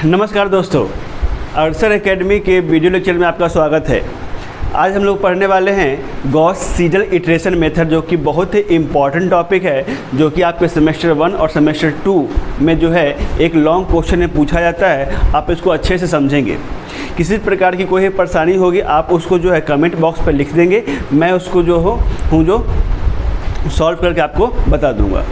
नमस्कार दोस्तों, अरसर एकेडमी के वीडियो लेक्चर में आपका स्वागत है। आज हम लोग पढ़ने वाले हैं गॉस सीडल इटरेशन मेथड, जो कि बहुत ही इम्पॉर्टेंट टॉपिक है, जो कि आपके सेमेस्टर 1 और सेमेस्टर 2 में जो है एक लॉन्ग क्वेश्चन में पूछा जाता है। आप इसको अच्छे से समझेंगे। किसी प्रकार की कोई परेशानी होगी आप उसको जो है कमेंट बॉक्स पर लिख देंगे, मैं उसको जो सॉल्व करके आपको बता दूंगा।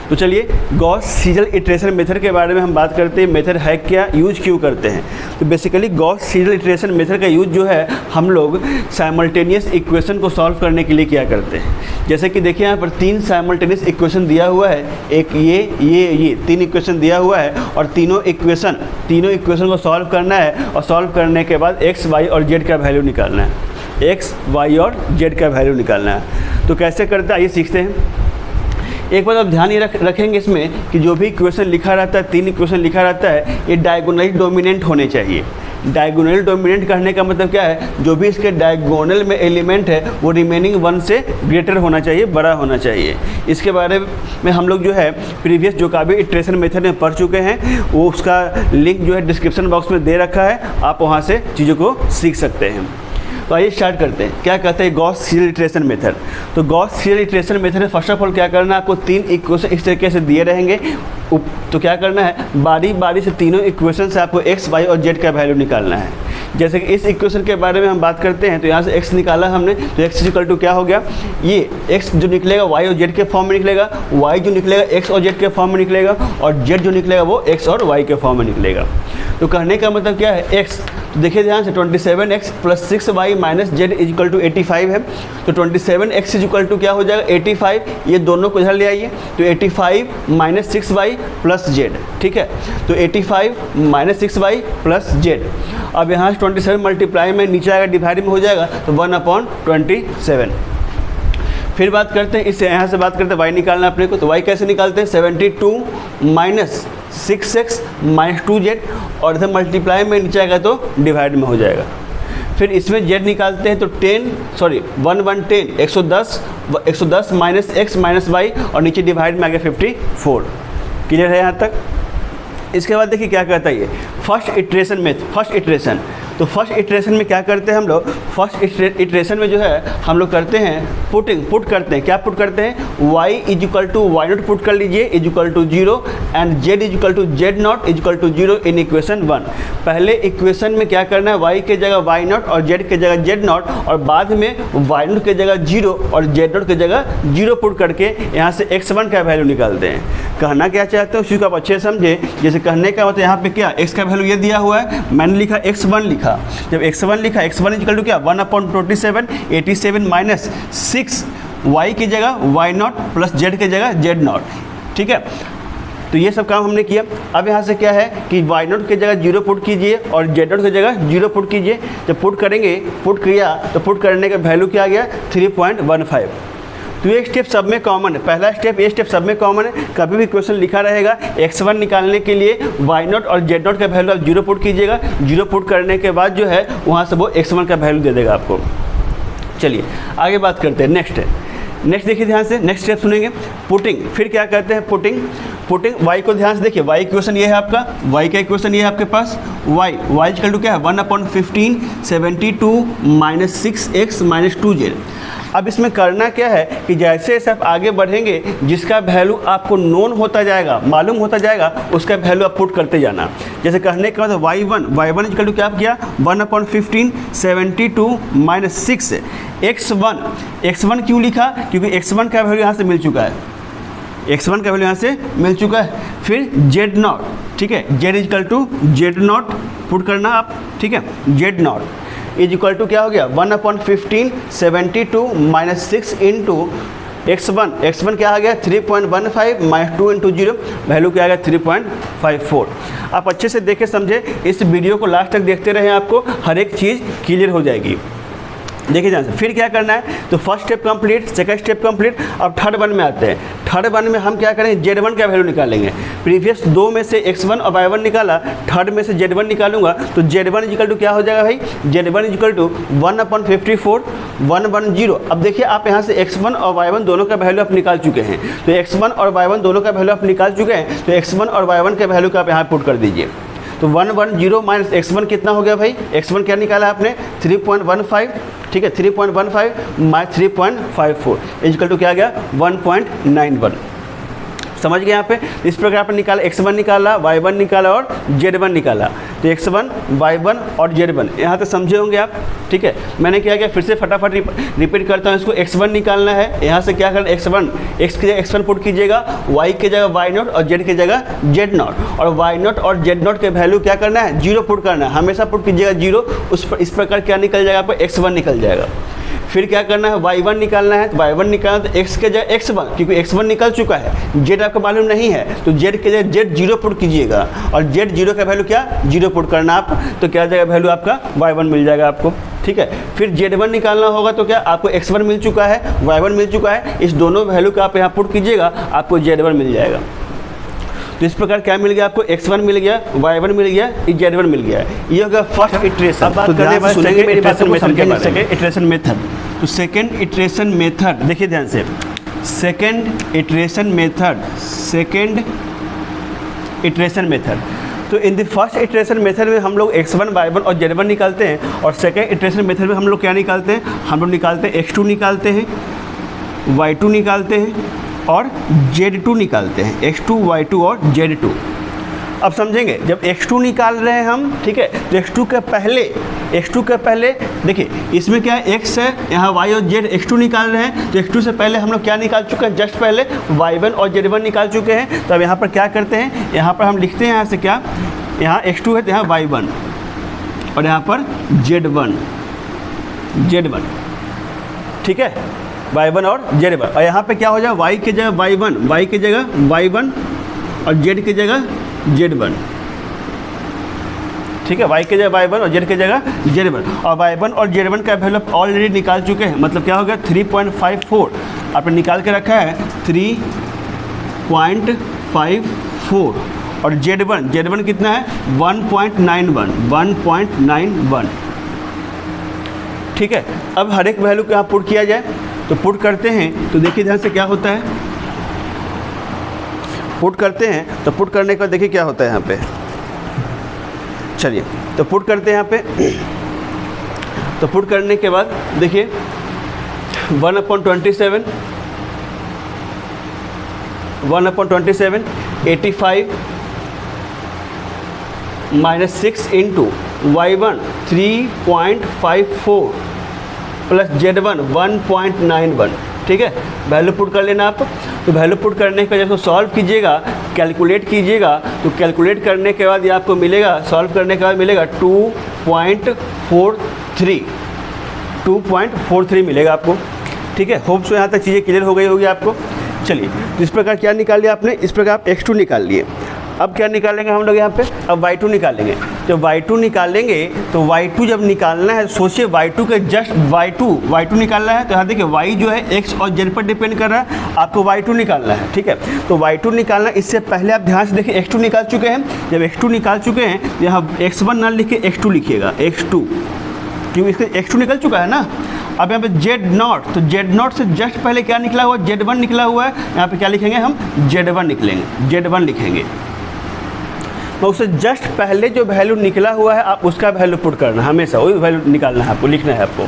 तो चलिए गॉस सीडल इटरेशन मेथड के बारे में हम बात करते हैं। मेथड है क्या, यूज क्यों करते हैं। तो basically Gauss Seidel iteration method का यूज जो है हम लोग साइमल्टेनियस इक्वेशन को सॉल्व करने के लिए क्या करते हैं। जैसे कि देखिए यहाँ पर 3 साइमल्टेनियस इक्वेशन दिया हुआ है, एक ये 3 इक्वेशन दिया हुआ है और तीनों इक्वेशन को सॉल्व करना है। और सॉल्व करने के बाद एक्स वाई और जेड का वैल्यू निकालना है, एक्स वाई और जेड का वैल्यू निकालना है। तो कैसे करते हैं आइए सीखते हैं। एक बात आप ध्यान ये रखेंगे इसमें कि जो भी इक्वेशन लिखा रहता है, 3 इक्वेशन लिखा रहता है, ये डायगोनली डोमिनेंट होने चाहिए। डायगोनल डोमिनेंट करने का मतलब क्या है, जो भी इसके डायगोनल में एलिमेंट है वो रिमेनिंग 1 से ग्रेटर होना चाहिए, बड़ा होना चाहिए। इसके बारे में हम लोग जो है प्रीवियस जोकोबी इटरेशन मेथड में पढ़ चुके हैं, वो उसका लिंक जो है डिस्क्रिप्शन बॉक्स में दे रखा है, आप वहाँ से चीज़ों को सीख सकते हैं। तो आइए स्टार्ट करते हैं। क्या कहते हैं गॉस सीडल इटरेशन मेथड। तो गॉस सीडल इटरेशन मेथड में फर्स्ट ऑफ ऑल क्या करना है, आपको 3 इक्वेशन इस तरीके से दिए रहेंगे। तो क्या करना है, बारी बारी से तीनों इक्वेशन से आपको एक्स वाई और जेड का वैल्यू निकालना है। जैसे कि इस इक्वेशन के बारे में हम बात करते हैं, तो यहाँ से x निकाला हमने, तो x इक्वल टू क्या हो गया, ये x जो निकलेगा y और z के फॉर्म में निकलेगा, y जो निकलेगा x और z के फॉर्म में निकलेगा, और z जो निकलेगा वो x और y के फॉर्म में निकलेगा। तो कहने का मतलब क्या है, x तो देखिए ध्यान से 27x + 6y - z equal to 85 है। तो 27x इक्वल टू क्या हो जाएगा 85, ये दोनों को इधर ले आइए, तो 85 - 6y + z, ठीक है। तो 85 - 6y + z। अब यहाँ से 27 मल्टीप्लाई में नीचे आएगा, डिवाइड में हो जाएगा, तो 1/27। फिर बात करते हैं, इससे यहाँ से बात करते हैं y निकालना अपने को। तो y कैसे निकालते हैं, 72 - 6x - 2z, और इधर मल्टीप्लाई में नीचे आएगा तो डिवाइड में हो जाएगा। फिर इसमें z निकालते हैं, तो 110 110 - x - y, और नीचे डिवाइड में आ गया 54। क्लियर है यहाँ तक। इसके बाद देखिए क्या कहता है ये फर्स्ट इटरेशन। तो फर्स्ट इटरेशन में क्या करते हैं हम लोग, फर्स्ट इटरेशन में जो है हम लोग करते हैं पुट करते हैं। क्या पुट करते हैं, y = y0 पुट कर लीजिए =0 and z = z0 in equation 1। पहले इक्वेशन में क्या करना है, y के जगह y0 और z के जगह z0, और बाद में y0 के जगह 0 और z0 के जगह 0 पुट करके यहाँ से x1 का वैल्यू निकालते हैं। कहना क्या चाहते हो उसी को आप अच्छे समझे। जैसे कहने का मतलब यहाँ पे क्या, x का वैल्यू ये दिया हुआ है, मैंने लिखा x1 लिखा। जब x1 लिखा, x1 इक्वल टू क्या 1/27, 87 - 6 y की जगह y0 + z की जगह z0, ठीक है। तो ये सब काम हमने किया। अब यहाँ से क्या है कि y0 की जगह 0 पुट कीजिए और z0 की जगह 0 पुट कीजिए। जब पुट किया तो पुट करने का वैल्यू क्या आ गया 3.15। तो ये स्टेप सब में कॉमन है, पहला स्टेप ये स्टेप सब में कॉमन है। कभी भी क्वेश्चन लिखा रहेगा x1 निकालने के लिए y0 और z0 का वैल्यू आप 0 पुट कीजिएगा। 0 पुट करने के बाद जो है वहाँ से वो x1 का वैल्यू दे देगा आपको। चलिए आगे बात करते हैं। नेक्स्ट देखिए ध्यान से, नेक्स्ट स्टेप सुनेंगे पुटिंग। फिर क्या करते हैं पुटिंग y को ध्यान से देखिए, y इक्वेशन ये है आपका, y का इक्वेशन ये है आपके पास, y इक्वल टू क्या है 1/15 72 - 6x - 2z। अब इसमें करना क्या है कि जैसे जैसे आप आगे बढ़ेंगे, जिसका वैल्यू आपको नोन होता जाएगा, मालूम होता जाएगा, उसका वैल्यू आप पुट करते जाना। जैसे कहने के बाद y1 इक्वल टू क्या आप किया 1/15 72 - 6 x1 क्यों लिखा, क्योंकि x1 का वैल्यू यहाँ से मिल चुका है, x1 का वैल्यू यहाँ से मिल चुका है। फिर z0, ठीक है, z = z0 पुट करना आप, ठीक है। z0 इक्वल टू क्या हो गया 1/15 72 - 6 इंटू x1 क्या आ गया 3.15 - 2 × 0 वैल्यू क्या आ गया 3.54। आप अच्छे से देखे समझे, इस वीडियो को लास्ट तक देखते रहें, आपको हर एक चीज़ क्लियर हो जाएगी। देखिए ध्यान से, फिर क्या करना है, तो first step complete, second step complete. अब थर्ड वन में आते हैं। थर्ड वन में हम क्या करेंगे, z1 का वैल्यू निकालेंगे। प्रीवियस 2 में से x1 और y1 निकाला, थर्ड में से z1 निकालूंगा, तो z1 इक्वल टू क्या हो जाएगा भाई, z1 इक्वल टू 1/54 110। अब देखिए आप यहाँ से x1 और y1 दोनों का वैल्यू आप निकाल चुके हैं, तो x1 और y1 दोनों का वैल्यू आप निकाल चुके हैं, तो x1 और y1 के वैल्यू का आप यहाँ पुट कर दीजिए। तो 110 माइनस x1 कितना हो गया भाई, x1 क्या निकाला आपने 3.15, ठीक है 3.15 माइनस 3.54 इक्वल टू क्या आ गया 1.91। समझ गए यहाँ पे। इस प्रकार आपने निकाला x1 निकाला, y1 निकाला और z1 निकाला। तो x1, y1 और z1 यहाँ तक समझे होंगे आप, ठीक है। मैंने क्या किया, फिर से फटाफट रिपीट करता हूँ। इसको x1 निकालना है, यहाँ से क्या करना, x1 x की जगह x1 पुट कीजिएगा, y की जगह y0 और z की जगह z0, और y0 और z0 के वैल्यू क्या करना है 0 पुट करना है, हमेशा पुट कीजिएगा 0। इस प्रकार क्या निकल जाएगा आपको x1 निकल जाएगा। फिर क्या करना है y1 निकालना है, तो y1 निकालना तो x के जगह x1, क्योंकि x1 निकल चुका है, z आपको मालूम नहीं है तो z के जगह z0 पुट कीजिएगा, और z0 का वैल्यू क्या 0 पुट करना आप, तो क्या जाएगा वैल्यू आपका y1 मिल जाएगा आपको, ठीक है। फिर z1 निकालना होगा तो क्या आपको x1 मिल चुका है, y1 मिल चुका है, इस दोनों वैल्यू का आप यहाँ पुट कीजिएगा, आपको z1 मिल जाएगा। तो इस प्रकार क्या मिल गया आपको, x1 मिल गया, y1 मिल गया, z1 मिल गया। ये होगा फर्स्ट इटरेशन। अब बात करते हैं सुनेंगे मेरी बात को समझेंगे सेकंड इटरेशन मेथड। तो सेकंड इटरेशन मेथड देखिए ध्यान से, सेकंड इटरेशन मेथड। तो in the first iteration method में हम लोग x1, y1 और z1 निकालते हैं, और सेकंड इटरेशन मेथड में हम लोग क्या निकालते हैं, हम लोग निकालते हैं x2 निकालते हैं, y2 निकालते हैं और z2 निकालते हैं, x2, y2 और z2। अब समझेंगे, जब x2 निकाल रहे हैं हम, ठीक है, तो x2 के पहले देखिए इसमें क्या है x है, यहाँ y और z, x2 निकाल रहे हैं तो x2 से पहले हम लोग क्या निकाल चुके हैं, जस्ट पहले y1 और z1 निकाल चुके हैं। तो अब यहाँ पर क्या करते हैं, यहाँ पर हम लिखते हैं यहाँ से क्या, यहाँ x2 है तो यहाँ y1 और यहाँ पर z1, ठीक है, y1 और z1। और यहाँ पे क्या हो जाए, y की जगह y1 की जगह y1 और z की जगह z1, ठीक है, y की जगह y1 और z की जगह z1। और y1 और z1 का वैल्यू ऑलरेडी निकाल चुके हैं, मतलब क्या हो गया 3.54 आपने निकाल के रखा है 3.54, और z1 कितना है 1.91, ठीक है। अब हर एक वैल्यू को यहाँ पुट किया जाए, तो पुट करते हैं तो देखिए ध्यान से क्या होता है, पुट करते हैं तो पुट करने के बाद देखिए क्या होता है यहाँ पे। चलिए तो पुट करते हैं यहाँ पे, तो पुट करने के बाद देखिए 1/27 85 minus 6 into y1 3.54 plus z1 1.91, ठीक है। वैल्यू पुट कर लेना आप। तो वैल्यू पुट करने के बाद जब सॉल्व कीजिएगा, कैलकुलेट कीजिएगा, तो कैलकुलेट करने के बाद ये आपको मिलेगा, सॉल्व करने के बाद मिलेगा 2.43 मिलेगा आपको, ठीक है। होप सो यहाँ तक चीज़ें क्लियर हो गई होगी आपको। चलिए तो इस प्रकार क्या निकाल लिया आपने, इस प्रकार आप x2 निकाल लिए। अब क्या निकालेंगे हम लोग यहाँ पे, अब y2 निकालेंगे। तो y2 निकालेंगे तो y2 जब निकालना है, सोचिए y2 के जस्ट y2 निकालना है, तो यहाँ देखिए y जो है x और z पर डिपेंड कर रहा है, आपको y2 निकालना है, ठीक है। तो y2 निकालना, इससे पहले आप ध्यान से देखिए x2 निकाल चुके हैं। जब x2 निकाल चुके हैं तो यहाँ x1 ना लिख के x2 लिखिएगा, x2, क्योंकि इसका x2 निकल चुका है ना। अब यहाँ पे z0, तो z0 से जस्ट पहले क्या निकला हुआ, z1 निकला हुआ है, यहाँ पे क्या लिखेंगे हम, z1 लिखेंगे। तो उससे जस्ट पहले जो वैल्यू निकला हुआ है आप उसका वैल्यू पुट करना, हमेशा वही वैल्यू निकालना है आपको, लिखना है आपको।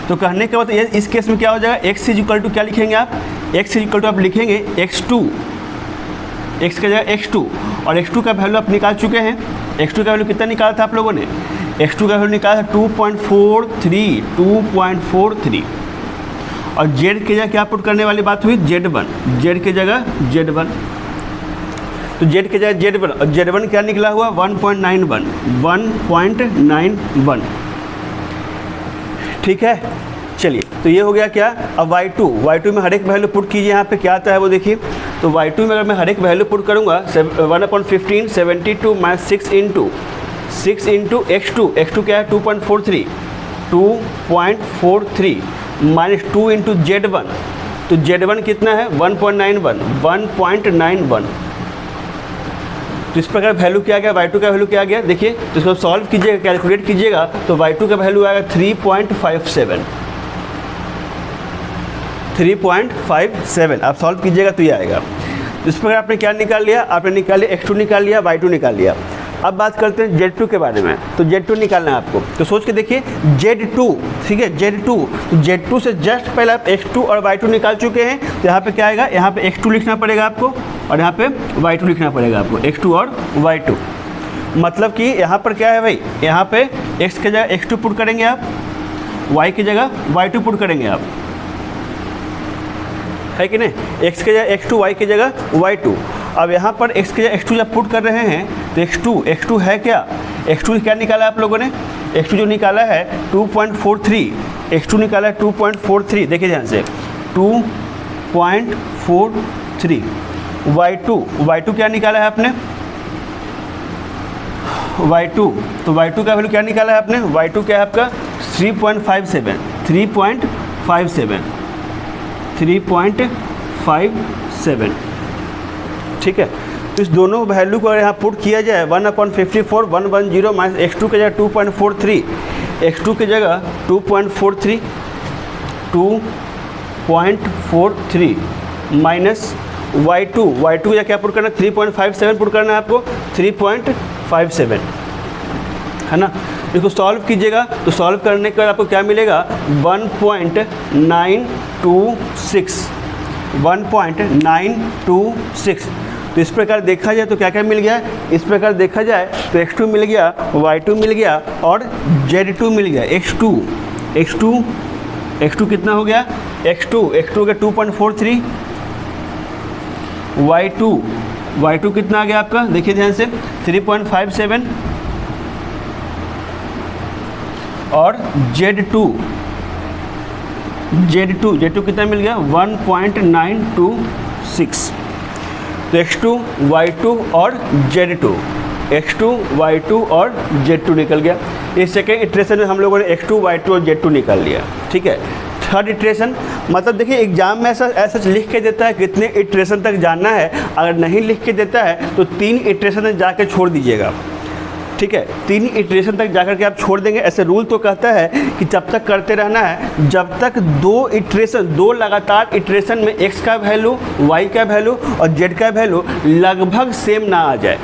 तो कहने के बाद इस केस में क्या हो जाएगा, x इक्वल टू क्या लिखेंगे आप, x इक्वल टू आप लिखेंगे x2, x की जगह x2, और x2 का वैल्यू आप निकाल चुके हैं। x2 का वैल्यू कितना निकाला था आप लोगों ने, x2 का वैल्यू निकाला था 2.43, और z की जगह क्या पुट करने वाली बात हुई, z की जगह z1, तो z की जगह z1, और z1 क्या निकला हुआ 1.91, ठीक है। चलिए तो ये हो गया क्या। अब y2 में हर एक वैल्यू पुट कीजिए, यहाँ पे क्या आता है वो देखिए। तो y2 में अगर मैं हर एक वैल्यू पुट करूँगा 1/15 72 माइनस 6 इंटू x2 क्या है 2.43 माइनस 2 इंटू z1, तो z1 कितना है 1.91। तो इस प्रकार वैल्यू क्या आ गया, y2 का वैल्यू क्या आ गया देखिए। तो इसको सॉल्व कीजिएगा, कैलकुलेट कीजिएगा, तो y2 का वैल्यू आएगा 3.57। आप सॉल्व कीजिएगा तो ये आएगा। तो इस प्रकार आपने क्या निकाल लिया, आपने निकाल लिया x2 निकाल लिया, y2 निकाल लिया। अब बात करते हैं Z2 के बारे में। तो Z2 निकालना है आपको, तो सोच के देखिए Z2, ठीक है Z2, तो Z2 से जस्ट पहले आप X2 और Y2 निकाल चुके हैं, तो यहाँ पे क्या आएगा, यहाँ पे X2 लिखना पड़ेगा आपको और यहाँ पे Y2 लिखना पड़ेगा आपको, X2 और Y2। मतलब कि यहाँ पर क्या है भाई, यहाँ पे X की जगह X2 पुट करेंगे आप, Y की जगह Y2 पुट करेंगे आप, है कि नहीं, X की जगह X2, Y की जगह Y2। अब यहाँ पर X की जगह X2 जब पुट कर रहे हैं तो X2 है क्या, X2 क्या निकाला आप लोगों ने, X2 जो निकाला है 2.43, X2 निकाला है 2.43, देखिए ध्यान से 2.43। Y2 क्या निकाला है आपने, Y2, तो Y2 का वैल्यू क्या निकाला है आपने, Y2 क्या है आपका 3.57, ठीक है। तो इस दोनों वैल्यू को यहाँ पुट किया जाए 1/54 110 माइनस X2 की जगह 2.43, X2 की जगह 2.43 माइनस Y2 की जगह क्या पुट करना है 3.57 पुट करना है आपको, 3.57, है ना। इसको सॉल्व कीजिएगा तो सॉल्व करने के बाद आपको क्या मिलेगा 1.926। तो इस प्रकार देखा जाए तो क्या क्या मिल गया, इस प्रकार देखा जाए तो X2 मिल गया, Y2 मिल गया और Z2 मिल गया। X2 कितना हो गया, X2 हो गया 2.43, Y2 कितना आ गया आपका, देखिए ध्यान से 3.57 और Z2 कितना मिल गया 1.926। तो X2, Y2 और Z2 निकल गया। इस सेकेंड इटरेशन में हम लोगों ने X2, Y2 और Z2 निकाल लिया, ठीक है। थर्ड इटरेशन मतलब देखिए एग्जाम में ऐसा लिख के देता है कितने इटरेशन तक जानना है, अगर नहीं लिख के देता है तो 3 इटरेशन तक जाकर छोड़ दीजिएगा, ठीक है। 3 इटरेशन तक जाकर के आप छोड़ देंगे। ऐसे रूल तो कहता है कि जब तक करते रहना है जब तक 2 लगातार इटरेशन में x का वैल्यू, y का वैल्यू और z का वैल्यू लगभग सेम ना आ जाए,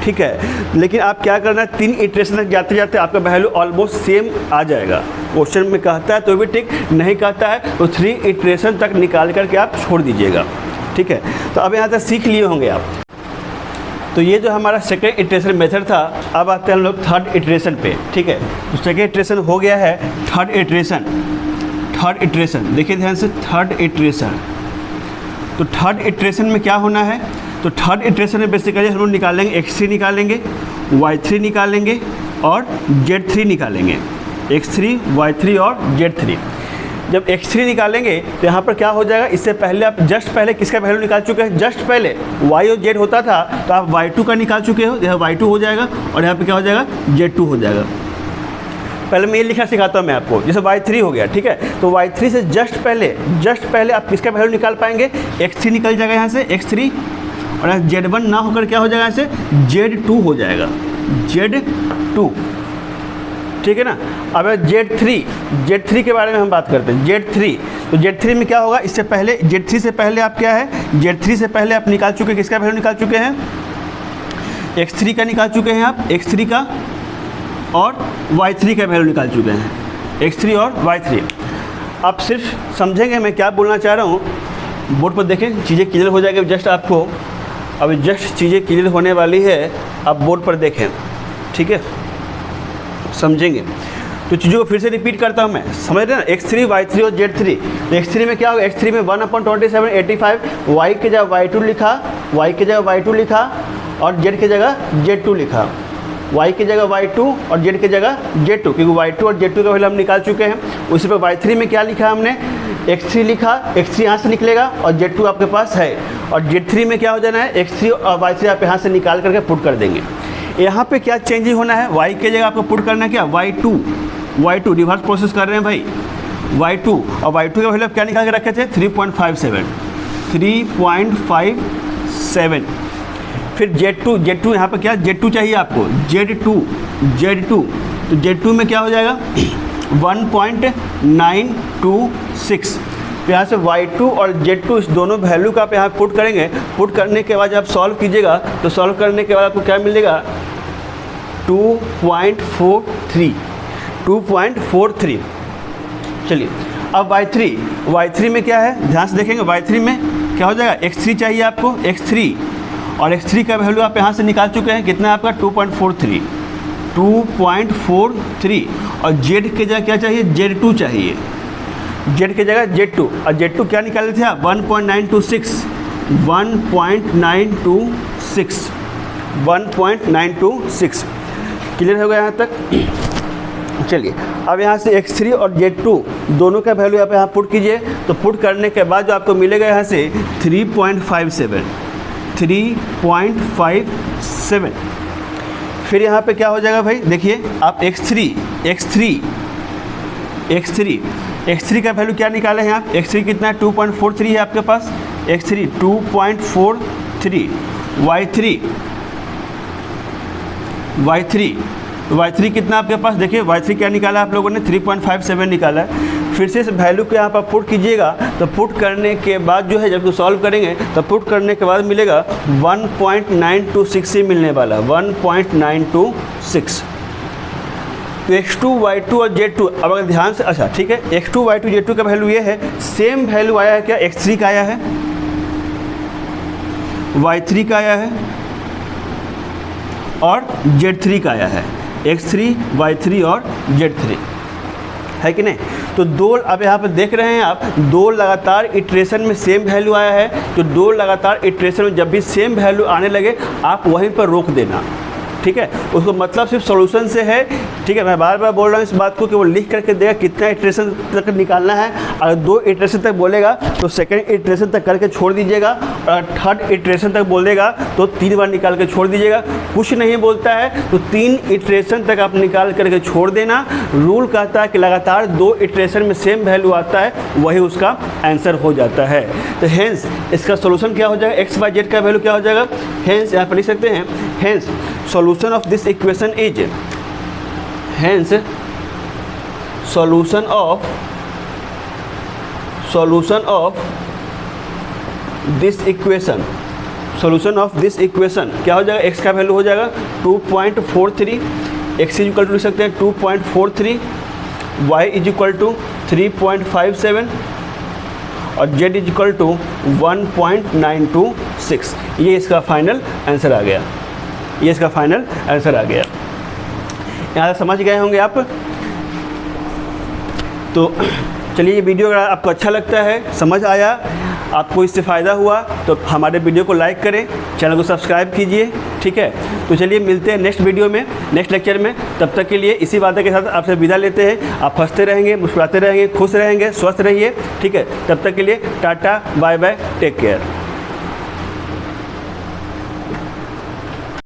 ठीक है। लेकिन आप क्या करना है 3 इटरेशन तक जाते जाते आपका वैल्यू ऑलमोस्ट सेम आ जाएगा। क्वेश्चन में कहता है तो भी ठीक, नहीं कहता है तो 3 इटरेशन तक निकाल करके आप छोड़ दीजिएगा, ठीक है। तो अब यहाँ तक सीख लिए होंगे आप। तो ये जो हमारा सेकेंड इटरेशन मेथड था, अब आते हैं हम लोग थर्ड इटरेशन पे, ठीक है। तो सेकेंड इटरेशन हो गया है, थर्ड इटरेशन देखिए ध्यान से, थर्ड इटरेशन। तो थर्ड इटरेशन में क्या होना है, तो थर्ड इटरेशन में बेसिकली हम लोग निकालेंगे X3 निकालेंगे, Y3 निकालेंगे और Z3 निकालेंगे, X3, Y3 और Z3। जब X3 निकालेंगे तो यहाँ पर क्या हो जाएगा, इससे पहले आप जस्ट पहले किसका वैल्यू निकाल चुके हैं, जस्ट पहले Y और Z होता था तो आप Y2 का निकाल चुके हो, यहाँ Y2 हो जाएगा और यहाँ पे क्या हो जाएगा Z2 हो जाएगा। पहले मैं ये लिखना सिखाता हूँ मैं आपको, जैसे Y3 हो गया, ठीक है। तो Y3 से जस्ट पहले आप किसका वैल्यू निकाल पाएंगे, X3 निकल जाएगा यहाँ से X3 और Z1 ना होकर क्या हो जाएगा यहाँ से Z2 हो जाएगा, Z2, ठीक है ना। अब Z3 के बारे में हम बात करते हैं। Z3 तो Z3 में क्या होगा, इससे पहले Z3 से पहले आप क्या है, Z3 से पहले आप निकाल चुके हैं, किसका वैल्यू निकाल चुके हैं, X3 का निकाल चुके हैं आप, X3 का और Y3 का वैल्यू निकाल चुके हैं, X3 और Y3। आप सिर्फ समझेंगे मैं क्या बोलना चाह रहा हूँ, बोर्ड पर देखें चीज़ें क्लियर हो जाएगी। जस्ट आपको अभी जस्ट चीज़ें क्लियर होने वाली है, आप बोर्ड पर देखें, ठीक है, समझेंगे। तो चीज़ों को फिर से रिपीट करता हूँ मैं, समझ रहे हैं ना। X3, Y3 और Z3। तो X3 में क्या होगा, X3 में 1/2785, Y की जगह Y2 लिखा और Z की जगह Z2 लिखा, Y की जगह Y2 और Z की जगह Z2, क्योंकि Y2 और Z2 का वैल्यू हम निकाल चुके हैं। उसी पर Y3 में क्या लिखा हमने, X3 लिखा, X3 यहाँ से निकलेगा और Z2 आपके पास है, और Z3 में क्या हो जाना है, X3 और Y3 आप यहाँ से निकाल करके पुट कर देंगे। यहाँ पे क्या चेंजेस होना है, Y की जगह आपको पुट करना है क्या, Y2 रिवर्स प्रोसेस कर रहे हैं भाई, Y2 और Y2 का वैल्यू क्या निकाल के रखे थे 3.57। फिर Z2 यहाँ पर क्या, Z2 चाहिए आपको, Z2 तो Z2 में क्या हो जाएगा 1.926। तो यहाँ से Y2 और Z2 इस दोनों वैल्यू का आप यहाँ पुट करेंगे। पुट करने के बाद जब आप सॉल्व कीजिएगा तो सॉल्व करने के बाद आपको क्या मिलेगा, 2.43। चलिए अब y3 में क्या है, ध्यान से देखेंगे। y3 में क्या हो जाएगा, x3 चाहिए आपको, x3, और x3 का वैल्यू आप यहाँ से निकाल चुके हैं, कितना है आपका 2.43, और z की जगह क्या चाहिए, z2 चाहिए, z की जगह z2, और z2 क्या निकाले थे आप, 1.926। क्लियर हो गया यहाँ तक। चलिए अब यहाँ से x3 और z2 दोनों का वैल्यू आप यहाँ पुट कीजिए, तो पुट करने के बाद जो आपको मिलेगा यहाँ से 3.57। फिर यहाँ पे क्या हो जाएगा भाई, देखिए आप x3 का वैल्यू क्या निकाले हैं आप, x3 कितना है, 2.43 है आपके पास, x3 2.43, y3 कितना आपके पास, देखिए y3 क्या निकाला आप लोगों ने, 3.57 निकाला है। फिर से इस वैल्यू को यहाँ पर पुट कीजिएगा, तो पुट करने के बाद जो है जब सॉल्व करेंगे तो पुट करने के बाद मिलेगा 1.926 ही मिलने वाला, 1.926। तो x2, y2 और z2, अब अगर ध्यान से, अच्छा ठीक है, x2, y2, z2 का वैल्यू ये है, सेम वैल्यू आया है क्या, x3 का आया है, y3 का आया है और z3 का आया है, x3, y3 और z3 है कि नहीं। तो दो, अब यहाँ पे देख रहे हैं आप, दो लगातार इटरेशन में सेम वैल्यू आया है, तो दो लगातार इटरेशन में जब भी सेम वैल्यू आने लगे आप वहीं पर रोक देना, ठीक है। उसको मतलब सिर्फ सॉल्यूशन से है, ठीक है। मैं बार बार बोल रहा हूँ इस बात को कि वो लिख करके देगा कितना इटरेशन तक निकालना है। अगर 2 इटरेशन तक बोलेगा तो सेकंड इटरेशन तक करके छोड़ दीजिएगा, और थर्ड इटरेशन तक बोलेगा तो 3 बार निकाल के छोड़ दीजिएगा। कुछ नहीं बोलता है तो 3 इटरेशन तक आप निकाल करके छोड़ देना। रूल कहता है कि लगातार 2 इटरेशन में सेम वैल्यू आता है, वही उसका आंसर हो जाता है। तो हेंस इसका सोल्यूशन क्या हो जाएगा, एक्स वाई जेड का वैल्यू क्या हो जाएगा, हेंस यहाँ पर लिख सकते हैं, hence solution of this equation is, hence solution of this equation क्या हो जाएगा, x का वैल्यू हो जाएगा 2.43, x इज इक्वल टू लिख सकते हैं 2.43, y इज इक्वल टू 3.57 और z इज इक्वल टू 1.926। ये इसका फाइनल आंसर आ गया, ये इसका फाइनल आंसर आ गया। यहाँ से समझ गए होंगे आप। तो चलिए, ये वीडियो अगर आपको अच्छा लगता है, समझ आया, आपको इससे फ़ायदा हुआ, तो हमारे वीडियो को लाइक करें, चैनल को सब्सक्राइब कीजिए, ठीक है। तो चलिए मिलते हैं नेक्स्ट वीडियो में, नेक्स्ट लेक्चर में। तब तक के लिए इसी बातों के साथ आपसे विदा लेते हैं। आप हंसते रहेंगे, मुस्कुराते रहेंगे, खुश रहेंगे, स्वस्थ रहिए, ठीक है। तब तक के लिए tata, bye bye, take care.